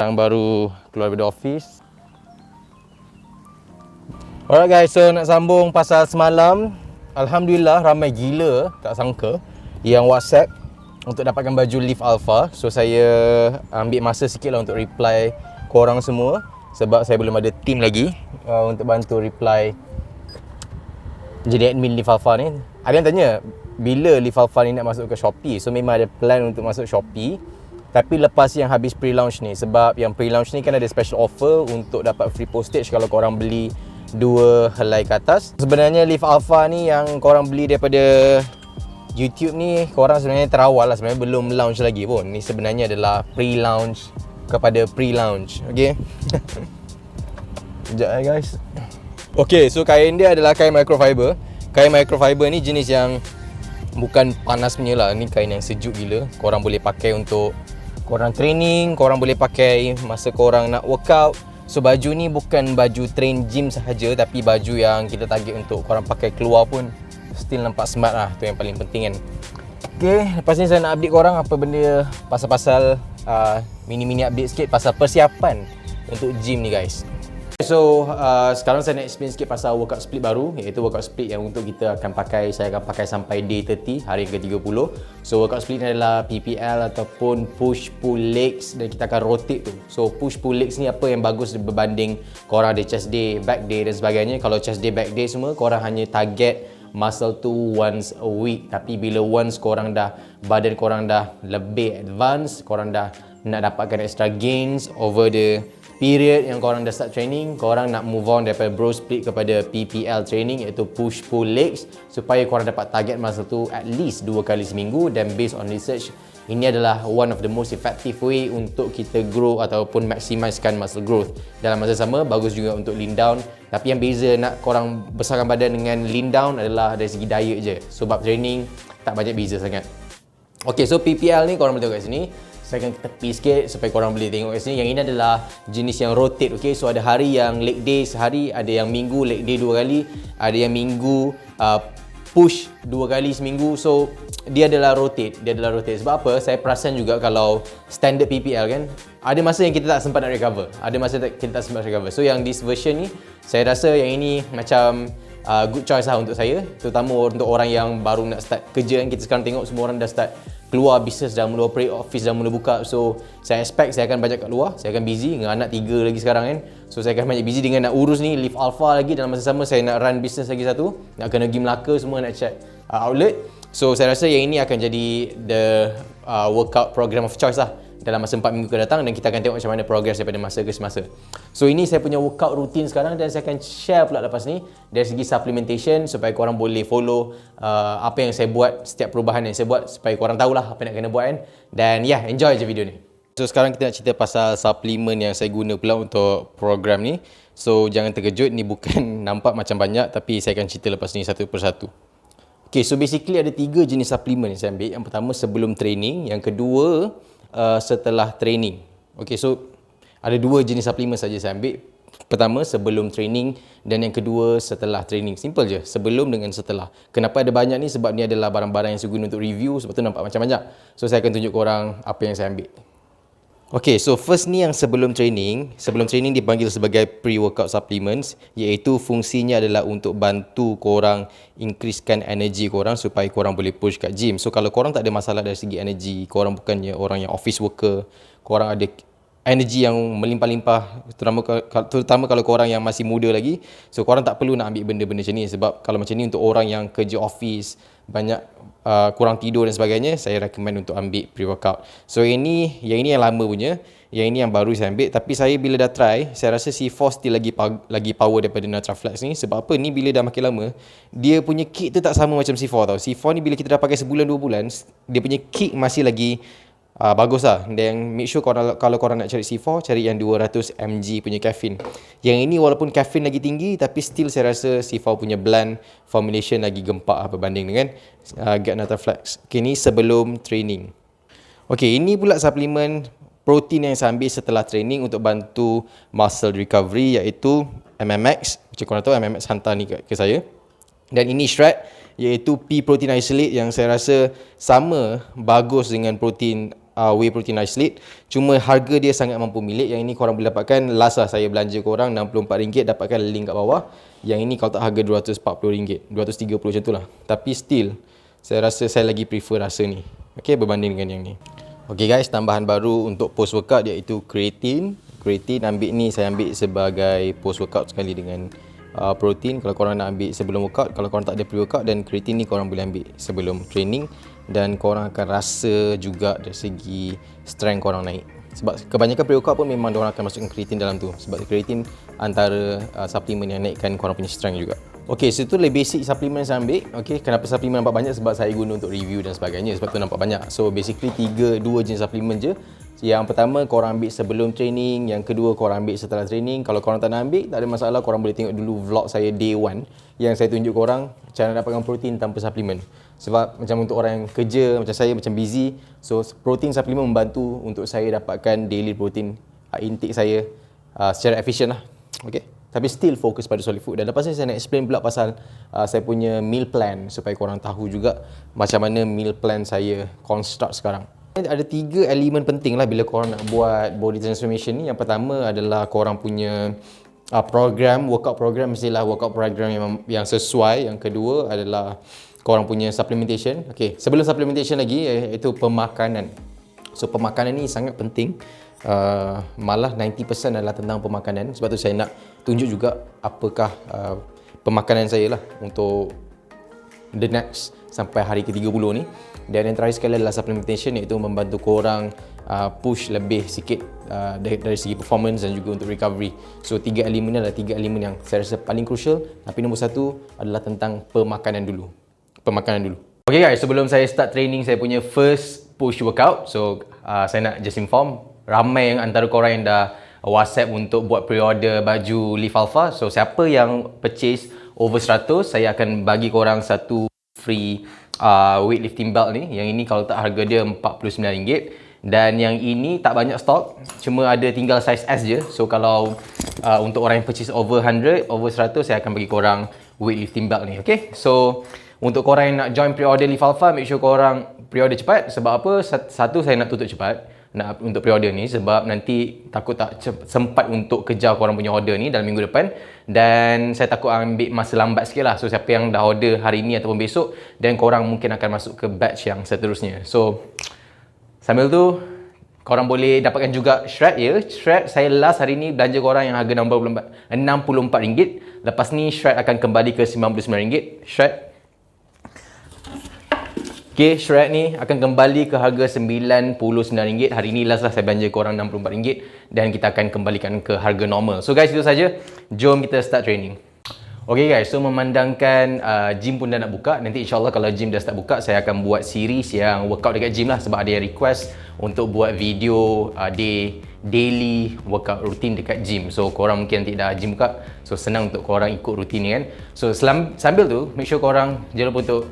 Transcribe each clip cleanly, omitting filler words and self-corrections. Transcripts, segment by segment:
Yang baru keluar dari office. Alright guys, so nak sambung pasal semalam. Alhamdulillah ramai gila, tak sangka, yang WhatsApp untuk dapatkan baju Leaf Alpha. So saya ambil masa sikit lah untuk reply korang semua, sebab saya belum ada team lagi untuk bantu reply jadi admin Leaf Alpha ni. Ada yang tanya bila Leaf Alpha ni nak masuk ke Shopee. So memang ada plan untuk masuk Shopee, tapi lepas yang habis pre-launch ni. Sebab yang pre-launch ni kan ada special offer untuk dapat free postage kalau korang beli 2 helai ke atas. Sebenarnya Leaf Alpha ni yang korang beli daripada YouTube ni, korang sebenarnya terawal lah, sebenarnya belum launch lagi pun. Ni sebenarnya adalah pre-launch kepada pre-launch. Okay. Sekejap guys. Okay, so kain dia adalah kain microfiber. Kain microfiber ni jenis yang bukan panas punya lah. Ni kain yang sejuk gila. Korang boleh pakai untuk korang training, korang boleh pakai masa korang nak workout. So baju ni bukan baju train gym sahaja, tapi baju yang kita target untuk korang pakai keluar pun still nampak smart lah. Tu yang paling penting kan. Okay, lepas ni saya nak update korang apa benda pasal-pasal mini-mini update sikit pasal persiapan untuk gym ni guys. So sekarang saya nak explain sikit pasal workout split baru, iaitu workout split yang untuk kita akan pakai, saya akan pakai sampai day 30, hari ke-30. So workout split ni adalah PPL ataupun push pull legs, dan kita akan rotate tu. So push pull legs ni apa yang bagus berbanding korang ada chest day, back day dan sebagainya. Kalau chest day, back day semua korang hanya target muscle tu once a week. Tapi bila once korang dah, badan korang dah lebih advance, korang dah nak dapatkan extra gains over the period yang korang dah start training, korang nak move on daripada bro split kepada PPL training, iaitu push pull legs, supaya korang dapat target muscle tu at least 2 kali seminggu. Dan based on research, ini adalah one of the most effective way untuk kita grow ataupun maximiskan muscle growth. Dalam masa sama, bagus juga untuk lean down. Tapi yang beza nak korang besarkan badan dengan lean down adalah dari segi diet je. Sebab training tak banyak beza sangat. Okay, so PPL ni korang boleh tengok kat sini. Saya akan tepi sikit supaya korang boleh tengok kat sini. Yang ini adalah jenis yang rotate. Okay, so ada hari yang leg day sehari, ada yang minggu leg day 2 kali, ada yang minggu push 2 kali seminggu. So dia adalah rotate. Sebab apa? Saya perasan juga kalau standard PPL kan, ada masa yang kita tak sempat nak recover, ada masa kita tak sempat recover. So yang this version ni, saya rasa yang ini macam good choice lah untuk saya, terutama untuk orang yang baru nak start kerja kan. Kita sekarang tengok semua orang dah start keluar bisnes, dah mula operate, office dah mula buka. So saya expect saya akan banyak kat luar, saya akan busy dengan anak 3 lagi sekarang kan. So saya akan banyak busy dengan nak urus ni Leaf Alpha lagi, dalam masa sama saya nak run bisnes lagi satu, nak kena pergi Melaka semua, nak check outlet. So saya rasa yang ini akan jadi the workout program of choice lah dalam masa 4 minggu ke datang, dan kita akan tengok macam mana progress daripada masa ke semasa. So ini saya punya workout routine sekarang, dan saya akan share pula lepas ni dari segi supplementation, supaya korang boleh follow apa yang saya buat, setiap perubahan yang saya buat, supaya korang tahulah apa yang nak kena buat kan. Dan yeah, enjoy je video ni. So sekarang kita nak cerita pasal suplemen yang saya guna pula untuk program ni. So jangan terkejut, ni bukan nampak macam banyak, tapi saya akan cerita lepas ni satu persatu. Okay, so basically ada 3 jenis suplemen yang saya ambil. Yang pertama sebelum training, yang kedua setelah training. Okay, so ada 2 jenis suplemen saja saya ambil. Pertama sebelum training, dan yang kedua setelah training. Simple je, sebelum dengan setelah. Kenapa ada banyak ni? Sebab ni adalah barang-barang yang saya guna untuk review, sebab tu nampak macam banyak. So saya akan tunjuk korang apa yang saya ambil. Okay, so first ni yang sebelum training. Sebelum training dipanggil sebagai pre-workout supplements, iaitu fungsinya adalah untuk bantu korang increasekan energy korang supaya korang boleh push kat gym. So kalau korang tak ada masalah dari segi energy, korang bukannya orang yang office worker, korang ada energy yang melimpah-limpah, terutama kalau korang yang masih muda lagi, so korang tak perlu nak ambil benda-benda macam ni. Sebab kalau macam ni untuk orang yang kerja office, banyak kurang tidur dan sebagainya, saya recommend untuk ambil pre-workout. So yang ini yang lama punya, yang ini yang baru saya ambil. Tapi saya bila dah try, saya rasa C4 still lagi power daripada Nutraflex ni. Sebab apa? Ni bila dah makin lama, dia punya kick tu tak sama macam C4 tau. C4 ni bila kita dah pakai sebulan 2 bulan, dia punya kick masih lagi bagus lah. Dan make sure kalau korang nak cari C4, cari yang 200 mg punya caffeine. Yang ini walaupun caffeine lagi tinggi, tapi still saya rasa C4 punya blend formulation lagi gempak lah berbanding dengan Gut Nutraflex. Okay, ni sebelum training. Okay, ini pula suplemen protein yang saya ambil setelah training untuk bantu muscle recovery, iaitu MMX. Macam korang tahu, MMX hantar ni ke saya. Dan ini Shred, iaitu pea protein isolate, yang saya rasa sama bagus dengan protein whey protein isolate. Cuma harga dia sangat mampu milik. Yang ini korang boleh dapatkan, last lah saya belanja korang RM64, dapatkan link kat bawah. Yang ini kalau tak harga RM240, RM230 macam tu lah. Tapi still, saya rasa saya lagi prefer rasa ni, okay, berbanding dengan yang ni. Okay guys, tambahan baru untuk post workout iaitu creatine. Creatine saya ambil sebagai post workout sekali dengan protein. Kalau korang nak ambil sebelum workout, kalau korang tak ada pre-workout, dan creatine ni korang boleh ambil sebelum training, dan korang akan rasa juga dari segi strength korang naik. Sebab kebanyakan pre-workout pun memang diorang akan masukkan creatine dalam tu. Sebab creatine antara suplemen yang naikkan korang punya strength juga. Okay, so itu lebih basic suplemen saya ambil. Okay, kenapa suplemen nampak banyak? Sebab saya guna untuk review dan sebagainya. Sebab tu nampak banyak. So basically dua jenis suplemen je. Yang pertama korang ambil sebelum training, yang kedua korang ambil setelah training. Kalau korang tak nak ambil, tak ada masalah, korang boleh tengok dulu vlog saya day 1 yang saya tunjuk korang cara dapatkan protein tanpa suplemen. Sebab macam untuk orang yang kerja macam saya, macam busy, so protein suplemen membantu untuk saya dapatkan daily protein intake saya secara efisien lah. Okay, tapi still fokus pada solid food. Dan lepas ni saya nak explain pula pasal saya punya meal plan supaya korang tahu juga macam mana meal plan saya construct sekarang. Ada 3 elemen penting lah bila korang nak buat body transformation ni. Yang pertama adalah korang punya workout program, mestilah workout program yang sesuai. Yang kedua adalah korang punya supplementation. Okay, sebelum supplementation lagi iaitu pemakanan. So pemakanan ni sangat penting. Malah 90% adalah tentang pemakanan. Sebab tu saya nak tunjuk juga apakah pemakanan saya lah untuk the next sampai hari ke-30 ni. Dan yang terakhir sekali adalah supplementation, iaitu membantu korang push lebih sikit dari segi performance dan juga untuk recovery. So 3 elemen ni adalah 3 elemen yang saya rasa paling crucial. Tapi nombor 1 adalah tentang pemakanan dulu. Okay guys, sebelum saya start training saya punya first push workout, so saya nak just inform ramai yang antara korang yang dah WhatsApp untuk buat pre-order baju Live Alpha. So siapa yang purchase over 100, saya akan bagi korang satu free weightlifting belt ni. Yang ini kalau tak harga dia RM49. Dan yang ini tak banyak stok, cuma ada tinggal size S je. So kalau untuk orang yang purchase over 100, over 100, saya akan bagi korang weightlifting belt ni. Okay, so untuk korang yang nak join pre-order Live Alpha, make sure korang pre-order cepat. Sebab apa? Satu, saya nak tutup cepat untuk pre-order ni, sebab nanti takut tak sempat untuk kejar korang punya order ni dalam minggu depan. Dan saya takut ambil masa lambat sikit lah. So siapa yang dah order hari ni ataupun besok, dan korang mungkin akan masuk ke batch yang seterusnya. So sambil tu korang boleh dapatkan juga shred ya. Shred saya last hari ni belanja korang yang harga RM64. Lepas ni shred akan kembali ke RM99. Shred okay, shred ni akan kembali ke harga RM99. Hari ni last lah saya belanja korang RM64, dan kita akan kembalikan ke harga normal. So guys, itu saja. Jom kita start training. Okay guys, so memandangkan gym pun dah nak buka. Nanti insyaAllah kalau gym dah start buka, saya akan buat series yang workout dekat gym lah. Sebab ada yang request untuk buat video daily workout rutin dekat gym. So korang mungkin nanti dah gym buka, so senang untuk korang ikut rutin ni kan. So sambil tu, make sure korang jangan lupa untuk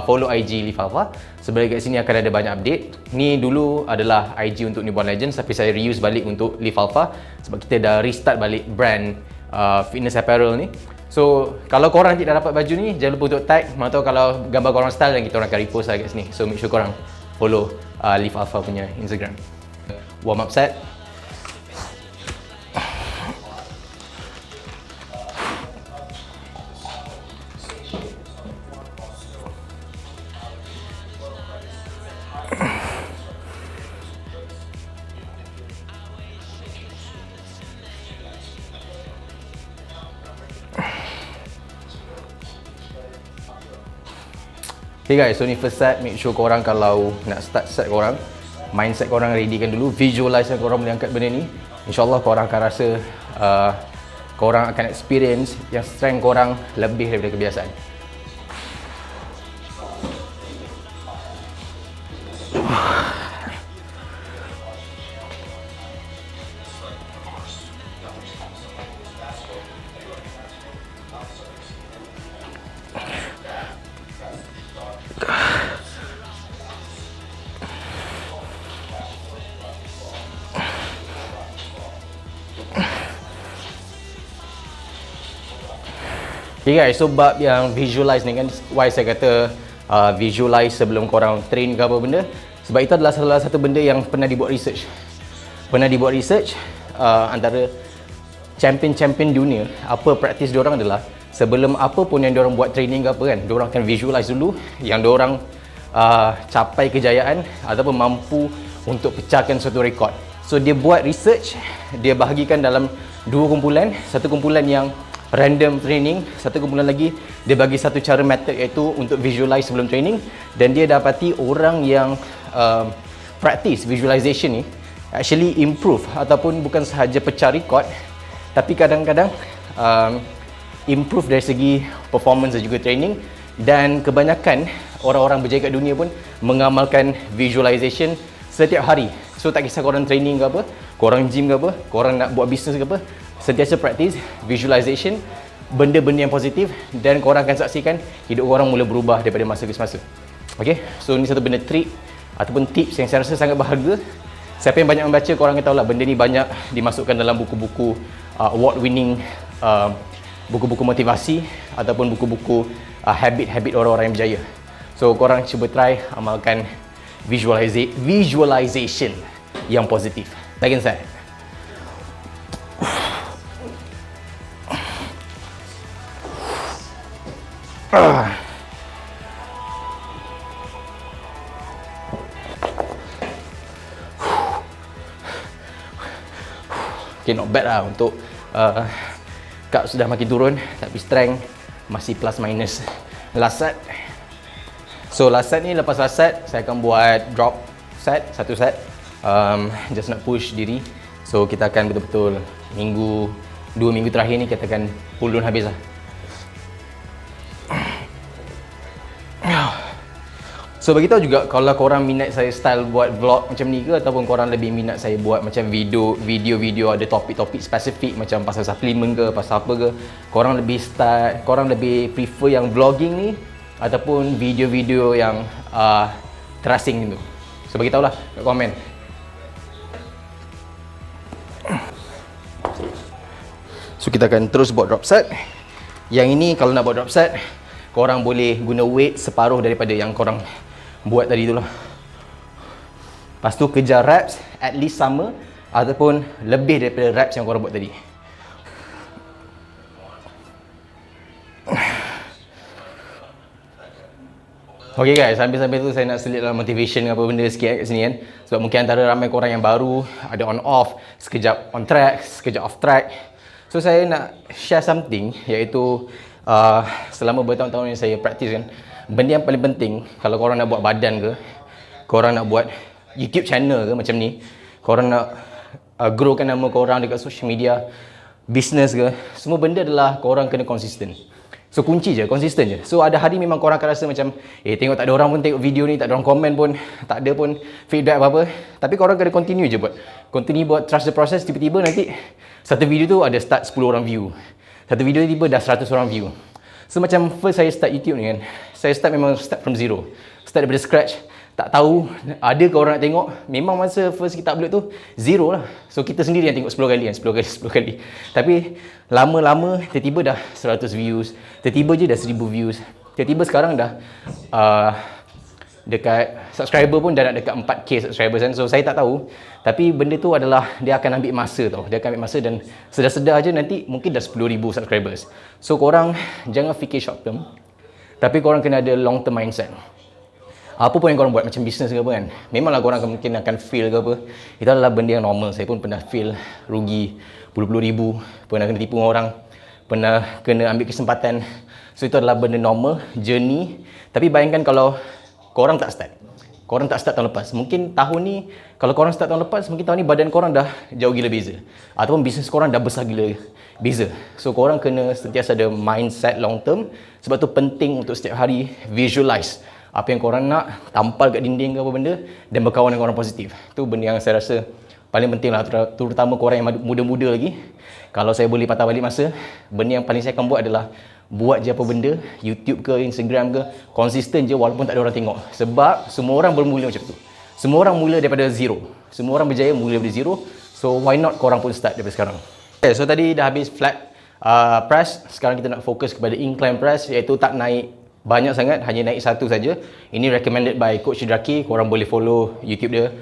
follow IG Live Alpha. Sebab kat sini akan ada banyak update. Ni dulu adalah IG untuk Newborn Legends, tapi saya reuse balik untuk Live Alpha sebab kita dah restart balik brand fitness apparel ni. So kalau korang nanti dah dapat baju ni, jangan lupa untuk tag. Mana tahu kalau gambar korang style, dan kita orang akan repost lah kat sini. So make sure korang follow Live Alpha punya Instagram. Warm up set. Okay guys, so ni first set. Make sure korang kalau nak start set korang, mindset korang readykan dulu, visualize korang boleh angkat benda ni. InsyaAllah korang akan rasa korang akan experience yang strength korang lebih daripada kebiasaan. Okay guys, so bab yang visualize ni kan, why saya kata visualize sebelum korang train ke apa benda. Sebab itu adalah salah satu benda yang pernah dibuat research. Antara champion-champion dunia, apa praktis diorang adalah sebelum apa pun yang diorang buat training ke apa kan, diorang akan visualize dulu yang diorang capai kejayaan ataupun mampu untuk pecahkan suatu rekod. So dia buat research, dia bahagikan dalam dua kumpulan, satu kumpulan yang random training, satu kumpulan lagi dia bagi satu cara method iaitu untuk visualize sebelum training, dan dia dapati orang yang practice visualization ni actually improve ataupun bukan sahaja pecah rekod tapi kadang-kadang improve dari segi performance dan juga training. Dan kebanyakan orang-orang berjaya kat dunia pun mengamalkan visualization setiap hari. So tak kisah korang training ke apa, korang gym ke apa, korang nak buat bisnes ke apa, sentiasa practice visualization, benda-benda yang positif, dan korang akan saksikan hidup korang mula berubah daripada masa ke semasa. Okay, so ni satu benda trik ataupun tips yang saya rasa sangat berharga. Siapa yang banyak membaca, korang akan tahu lah benda ni banyak dimasukkan dalam buku-buku award winning, buku-buku motivasi ataupun buku-buku habit-habit orang-orang yang berjaya. So korang cuba try amalkan visualization yang positif. Back inside. Okay, not bad lah untuk carb sudah makin turun tapi strength masih plus minus. Last set. So last set ni, lepas last set saya akan buat drop set, satu set, just nak push diri. So kita akan betul-betul dua minggu terakhir ni kita akan pull down habis lah. So beritahu juga kalau korang minat saya style buat vlog macam ni ke, ataupun korang lebih minat saya buat macam video ada topik-topik spesifik macam pasal suplemen ke, pasal apa ke. Korang lebih prefer yang vlogging ni ataupun video-video yang terasing gitu. So beritahulah kat komen. So kita akan terus buat drop set. Yang ini kalau nak buat drop set, korang boleh guna weight separuh daripada yang korang buat tadi tu lah. Lepas tu kejar reps at least sama ataupun lebih daripada reps yang korang buat tadi. Okay guys, sambil-sambil tu saya nak selit dalam motivation apa benda sikit kat sini kan. Sebab mungkin antara ramai korang yang baru, ada on off, sekejap on track, sekejap off track. So saya nak share something, iaitu selama bertahun-tahun yang saya practice kan, benda yang paling penting kalau korang nak buat badan ke, korang nak buat YouTube channel ke macam ni, korang nak growkan nama korang dekat social media, business ke, semua benda adalah korang kena konsisten. So kunci je, konsisten je. So ada hari memang korang akan rasa macam tengok tak ada orang pun tengok video ni, tak ada orang komen pun, tak ada pun feedback apa-apa. Tapi korang kena continue je buat. Continue buat, trust the process. Tiba-tiba nanti satu video tu ada start 10 orang view, satu video tiba dah 100 orang view. So macam first saya start YouTube ni kan, saya memang start from zero, start daripada scratch. Tak tahu ada ke orang nak tengok. Memang masa first kita upload tu zero lah. So kita sendiri yang tengok 10 kali kan, 10 kali. Tapi lama-lama tiba-tiba dah 100 views, tiba-tiba je dah 1000 views, tiba-tiba sekarang dah dekat subscriber pun dah nak dekat 4k subscribers kan. So saya tak tahu, tapi benda tu adalah dia akan ambil masa tau. Dia akan ambil masa dan sedar-sedar je nanti mungkin dah 10,000 subscribers. So korang jangan fikir short term, tapi korang kena ada long term mindset. Apa pun yang korang buat, macam bisnes ke apa kan, memanglah korang mungkin akan fail ke apa. Itu adalah benda yang normal. Saya pun pernah fail, rugi puluh-puluh ribu, pernah kena tipu orang, pernah kena ambil kesempatan. So itu adalah benda normal, journey. Tapi bayangkan kalau korang tak start tahun lepas. Mungkin tahun ni, kalau korang start tahun lepas, mungkin tahun ni badan korang dah jauh gila beza, ataupun bisnes korang dah besar gila beza. So korang kena sentiasa ada mindset long term. Sebab tu penting untuk setiap hari visualize apa yang korang nak, tampal kat dinding ke apa benda, dan berkawan dengan orang positif. Tu benda yang saya rasa paling penting lah, terutama korang yang muda-muda lagi. Kalau saya boleh patah balik masa, benda yang paling saya akan buat adalah buat je apa benda, YouTube ke, Instagram ke, konsisten je walaupun tak ada orang tengok. Sebab semua orang bermula macam tu. Semua orang mula daripada zero. Semua orang berjaya mula daripada zero. So why not korang pun start daripada sekarang. Okay, so tadi dah habis flat press. Sekarang kita nak fokus kepada incline press, iaitu tak naik banyak sangat, hanya naik satu saja. Ini recommended by Coach Draki, korang boleh follow YouTube dia.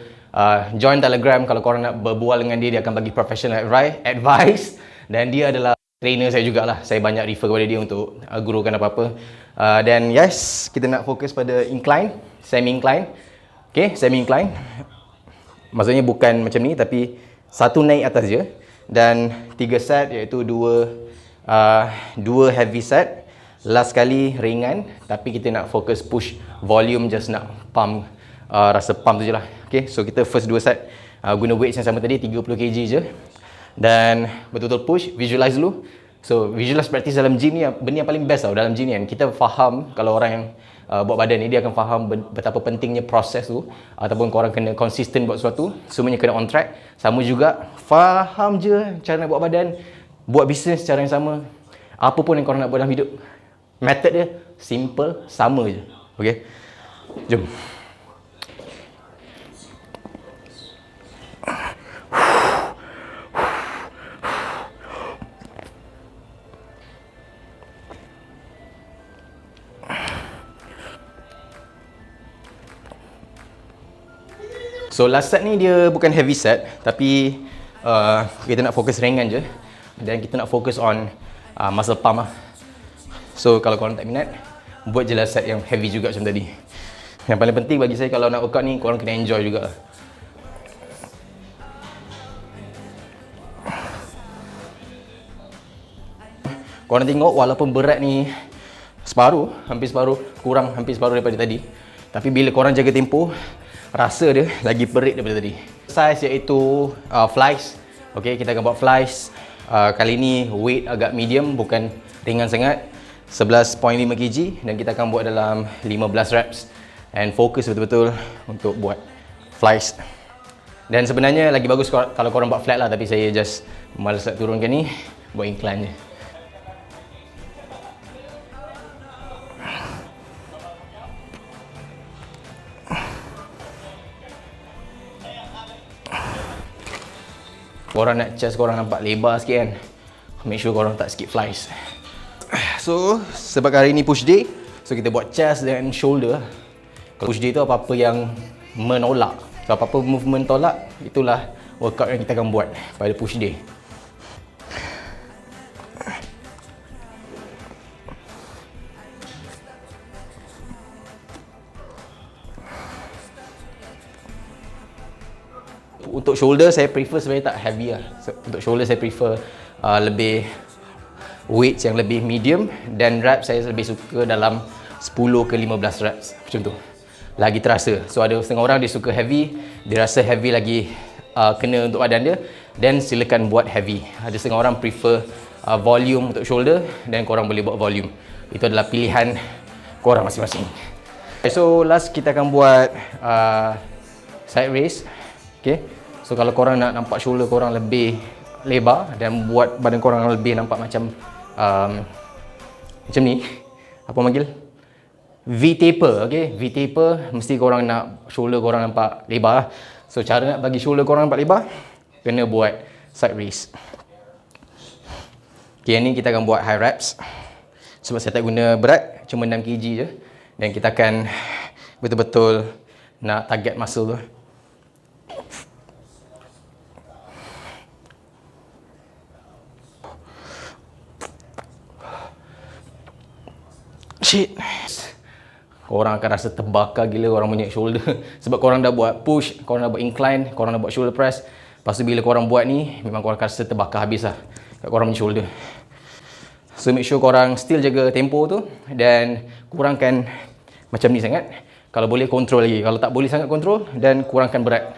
Join Telegram kalau korang nak berbual dengan dia akan bagi professional advice. Dan dia adalah trainer saya jugalah. Saya banyak refer kepada dia untuk gurukan apa-apa. Dan yes, kita nak fokus pada incline, semi-incline. Okay, semi-incline. Maksudnya bukan macam ni, tapi satu naik atas je. Dan 3 set, iaitu dua heavy set. Last kali ringan, tapi kita nak fokus push volume, just nak pump, rasa pump tu je lah. Okay, so kita first 2 set guna weights yang sama tadi, 30 kg je. Dan betul-betul push, visualize dulu. So visualize practice dalam gym ni benda yang paling best tau dalam gym ni kan. Kita faham, kalau orang yang buat badan ni, dia akan faham betapa pentingnya proses tu, ataupun korang kena konsisten buat sesuatu, semuanya kena on track. Sama juga, faham je cara nak buat badan, buat bisnes cara yang sama. Apa pun yang korang nak buat dalam hidup, method dia simple, sama je. Okay, jom. So last set ni dia bukan heavy set, tapi kita nak fokus ringan je. Dan kita nak fokus on muscle pump lah. So kalau korang tak minat, buat je last set yang heavy juga macam tadi. Yang paling penting bagi saya kalau nak workout ni, korang kena enjoy juga. Korang tengok walaupun berat ni separuh, hampir separuh, kurang hampir separuh daripada tadi, tapi bila korang jaga tempo, rasa dia lagi perit daripada tadi. Size iaitu flies. Okay, kita akan buat flies. Kali ni weight agak medium, bukan ringan sangat. 11.5 kg dan kita akan buat dalam 15 reps. And fokus betul-betul untuk buat flies. Dan sebenarnya lagi bagus kalau korang buat flat lah, tapi saya just malas nak turunkan ni, buat incline je. Korang nak chest korang nampak lebar sikit kan, make sure korang tak skip flies. So sebab hari ni push day, so kita buat chest dan shoulder. Kalau push day tu apa-apa yang menolak, so apa-apa movement tolak, itulah workout yang kita akan buat pada push day. Untuk shoulder saya prefer sebenarnya tak heavy lah. So, untuk shoulder saya prefer lebih weights yang lebih medium, dan reps saya lebih suka dalam 10 ke 15 reps macam tu. Lagi terasa. So ada setengah orang dia suka heavy, dia rasa heavy lagi kena untuk badan dia, then silakan buat heavy. Ada setengah orang prefer volume untuk shoulder, dan korang boleh buat volume. Itu adalah pilihan korang masing-masing. So last kita akan buat side raise. Okay, so kalau korang nak nampak shoulder korang lebih lebar dan buat badan korang lebih nampak macam macam ni, apa panggil? V-taper, okay? V-taper, mesti korang nak shoulder korang nampak lebar lah. So cara nak bagi shoulder korang nampak lebar, kena buat side raise. Okay, ni kita akan buat high reps. Sebab saya tak guna berat, cuma 6 kg je. Dan kita akan betul-betul nak target muscle tu. Shit. Korang akan rasa terbakar gila korang punya shoulder. Sebab korang dah buat push, korang dah buat incline, korang dah buat shoulder press. Lepas tu bila korang buat ni, memang korang akan rasa terbakar habis lah kat korang punya shoulder. So make sure korang still jaga tempo tu, dan kurangkan macam ni sangat. Kalau boleh control lagi. Kalau tak boleh sangat control, dan kurangkan berat,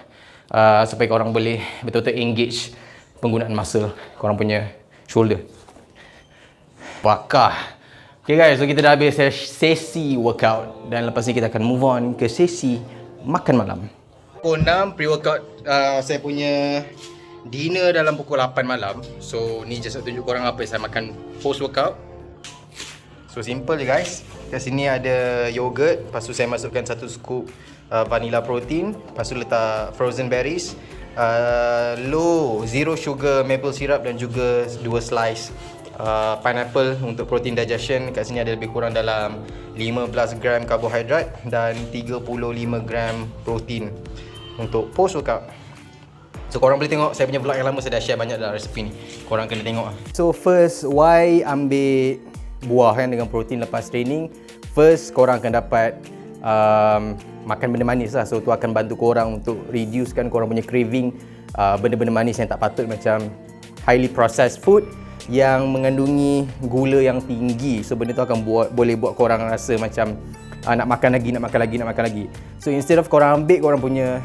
supaya korang boleh betul-betul engage penggunaan muscle korang punya shoulder. Bakar. Okay guys, so kita dah habis sesi workout, dan lepas ni kita akan move on ke sesi makan malam. Pukul 6 pre-workout, saya punya dinner dalam pukul 8 malam. So ni just nak tunjuk korang apa yang saya makan post-workout. So simple je guys. Kat sini ada yogurt, lepas tu saya masukkan 1 scoop vanilla protein, lepas tu letak frozen berries, low, zero sugar maple syrup, dan juga 2 slice pineapple untuk protein digestion. Kat sini ada lebih kurang dalam 15 gram karbohidrat dan 35 gram protein untuk post workout. So korang boleh tengok saya punya vlog yang lama, saya dah share banyak dalam resepi ni. Korang kena tengok. So first, why ambil buah kan dengan protein lepas training? First, korang akan dapat makan benda manis lah. So tu akan bantu korang untuk reducekan korang punya craving benda-benda manis yang tak patut, macam highly processed food yang mengandungi gula yang tinggi. So benda tu akan boleh buat korang rasa macam nak makan lagi. So instead of korang ambil korang punya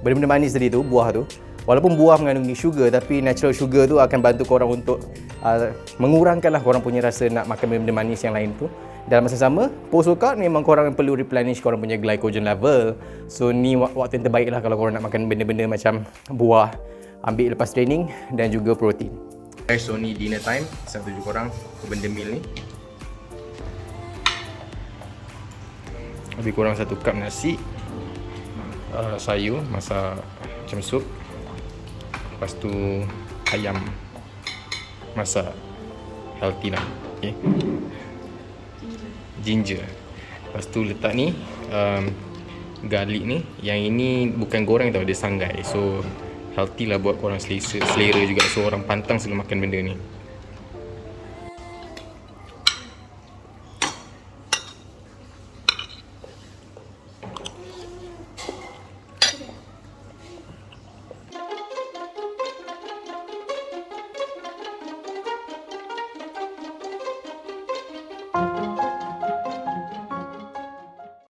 benda-benda manis tadi tu, buah tu, walaupun buah mengandungi sugar, tapi natural sugar tu akan bantu korang untuk mengurangkanlah korang punya rasa nak makan benda-benda manis yang lain tu. Dalam masa sama, post workout memang korang perlu replenish korang punya glycogen level. So ni waktu yang terbaik lah kalau korang nak makan benda-benda macam buah, ambil lepas training, dan juga protein. So ni dinner time, saya tunjuk korang benda meal ni. Lebih kurang 1 cup nasi, sayur masak macam sup, lepas tu ayam masak healthy lah, okay. Ginger, lepas tu letak ni garlic ni, yang ini bukan goreng tau, dia sanggai, so healthy lah buat korang selera juga. So orang pantang selalu makan benda ni.